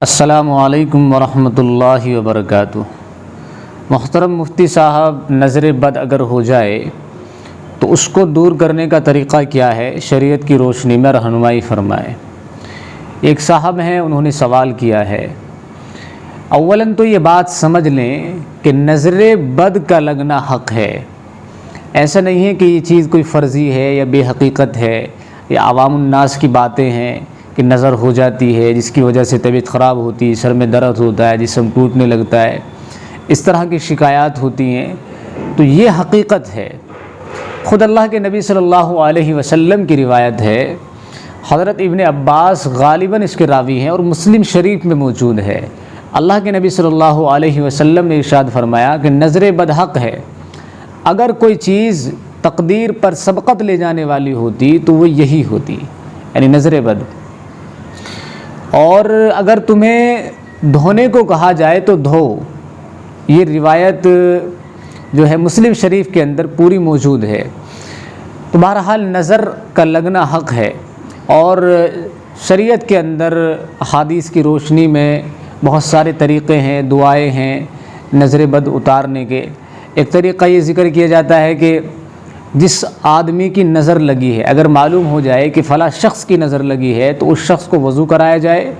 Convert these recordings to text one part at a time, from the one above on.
السلام علیکم ورحمۃ اللہ وبرکاتہ۔ محترم مفتی صاحب، نظر بد اگر ہو جائے تو اس کو دور کرنے کا طریقہ کیا ہے؟ شریعت کی روشنی میں رہنمائی فرمائے۔ ایک صاحب ہیں، انہوں نے سوال کیا ہے۔ اولاً تو یہ بات سمجھ لیں کہ نظر بد کا لگنا حق ہے۔ ایسا نہیں ہے کہ یہ چیز کوئی فرضی ہے یا بے حقیقت ہے یا عوام الناس کی باتیں ہیں کہ نظر ہو جاتی ہے جس کی وجہ سے طبیعت خراب ہوتی ہے، سر میں درد ہوتا ہے، جسم ٹوٹنے لگتا ہے، اس طرح کی شکایات ہوتی ہیں، تو یہ حقیقت ہے۔ خود اللہ کے نبی صلی اللہ علیہ وسلم کی روایت ہے، حضرت ابن عباس غالباً اس کے راوی ہیں اور مسلم شریف میں موجود ہے۔ اللہ کے نبی صلی اللہ علیہ وسلم نے ارشاد فرمایا کہ نظر بد حق ہے۔ اگر کوئی چیز تقدیر پر سبقت لے جانے والی ہوتی تو وہ یہی ہوتی، یعنی نظر بد۔ اور اگر تمہیں دھونے کو کہا جائے تو دھو، یہ روایت جو ہے مسلم شریف کے اندر پوری موجود ہے۔ تو بہرحال نظر کا لگنا حق ہے، اور شریعت کے اندر احادیث کی روشنی میں بہت سارے طریقے ہیں، دعائیں ہیں نظر بد اتارنے کے۔ ایک طریقہ یہ ذکر کیا جاتا ہے کہ جس آدمی کی نظر لگی ہے، اگر معلوم ہو جائے کہ فلاں شخص کی نظر لگی ہے تو اس شخص کو وضو کرایا جائے،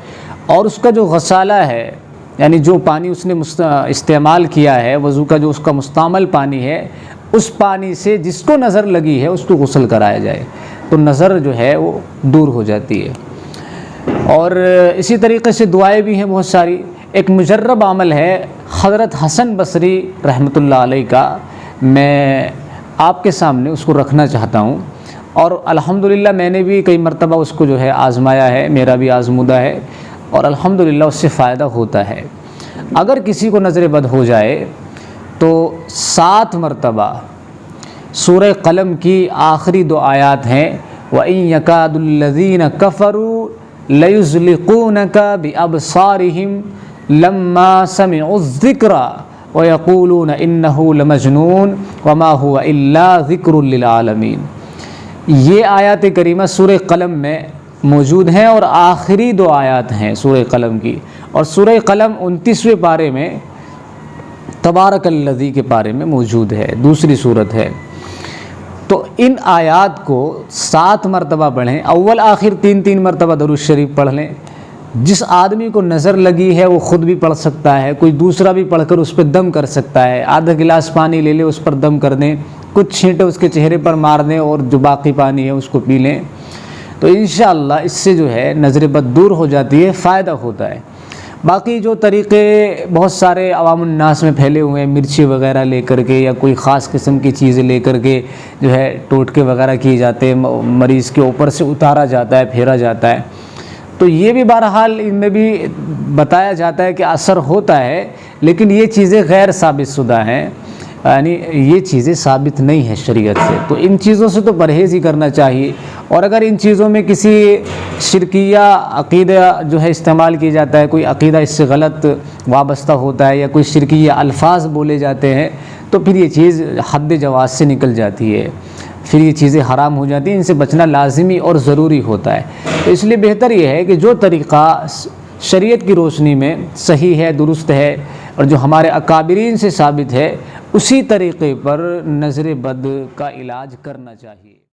اور اس کا جو غسالہ ہے، یعنی جو پانی اس نے استعمال کیا ہے، وضو کا جو اس کا مستعمل پانی ہے، اس پانی سے جس کو نظر لگی ہے اس کو غسل کرایا جائے، تو نظر جو ہے وہ دور ہو جاتی ہے۔ اور اسی طریقے سے دعائیں بھی ہیں بہت ساری۔ ایک مجرب عمل ہے حضرت حسن بصری رحمۃ اللہ علیہ کا، میں آپ کے سامنے اس کو رکھنا چاہتا ہوں، اور الحمدللہ میں نے بھی کئی مرتبہ اس کو جو ہے آزمایا ہے، میرا بھی آزمودہ ہے، اور الحمدللہ اس سے فائدہ ہوتا ہے۔ اگر کسی کو نظر بد ہو جائے تو 7 مرتبہ سورہ قلم کی آخری 2 آیات ہیں، وَإِن يَكَادُ الَّذِينَ كَفَرُوا لَيُزْلِقُونَكَ بِأَبْصَارِهِمْ لَمَّا سَمِعُوا الذِّكْرَ وَيَقُولُونَ إِنَّهُ لَمَجْنُونٌ وَمَا هُوَ إِلَّا ذِكْرٌ لِّلْعَالَمِينَ۔ یہ آیات کریمہ سورہ قلم میں موجود ہیں، اور آخری 2 آیات ہیں سورہ قلم کی، اور سورہ قلم 29ویں پارے میں تبارک الذی کے پارے میں موجود ہے، دوسری صورت ہے۔ تو ان آیات کو 7 مرتبہ پڑھیں، اول آخر 3 مرتبہ درود شریف پڑھ لیں۔ جس آدمی کو نظر لگی ہے وہ خود بھی پڑھ سکتا ہے، کوئی دوسرا بھی پڑھ کر اس پہ دم کر سکتا ہے۔ آدھا گلاس پانی لے لے، اس پر دم کر دیں، کچھ چھینٹے اس کے چہرے پر مار دیں، اور جو باقی پانی ہے اس کو پی لیں، تو انشاءاللہ اس سے جو ہے نظر بد دور ہو جاتی ہے، فائدہ ہوتا ہے۔ باقی جو طریقے بہت سارے عوام الناس میں پھیلے ہوئے ہیں، مرچی وغیرہ لے کر کے یا کوئی خاص قسم کی چیزیں لے کر کے جو ہے ٹوٹکے وغیرہ کیے جاتے ہیں، مریض کے اوپر سے اتارا جاتا ہے، پھیرا جاتا ہے، تو یہ بھی بہرحال ان میں بھی بتایا جاتا ہے کہ اثر ہوتا ہے، لیکن یہ چیزیں غیر ثابت شدہ ہیں، یعنی یہ چیزیں ثابت نہیں ہیں شریعت سے، تو ان چیزوں سے تو پرہیز ہی کرنا چاہیے۔ اور اگر ان چیزوں میں کسی شرکیہ عقیدہ جو ہے استعمال کیا جاتا ہے، کوئی عقیدہ اس سے غلط وابستہ ہوتا ہے، یا کوئی شرکیہ الفاظ بولے جاتے ہیں، تو پھر یہ چیز حد جواز سے نکل جاتی ہے، پھر یہ چیزیں حرام ہو جاتی ہیں، ان سے بچنا لازمی اور ضروری ہوتا ہے۔ تو اس لیے بہتر یہ ہے کہ جو طریقہ شریعت کی روشنی میں صحیح ہے، درست ہے، اور جو ہمارے اکابرین سے ثابت ہے، اسی طریقے پر نظر بد کا علاج کرنا چاہیے۔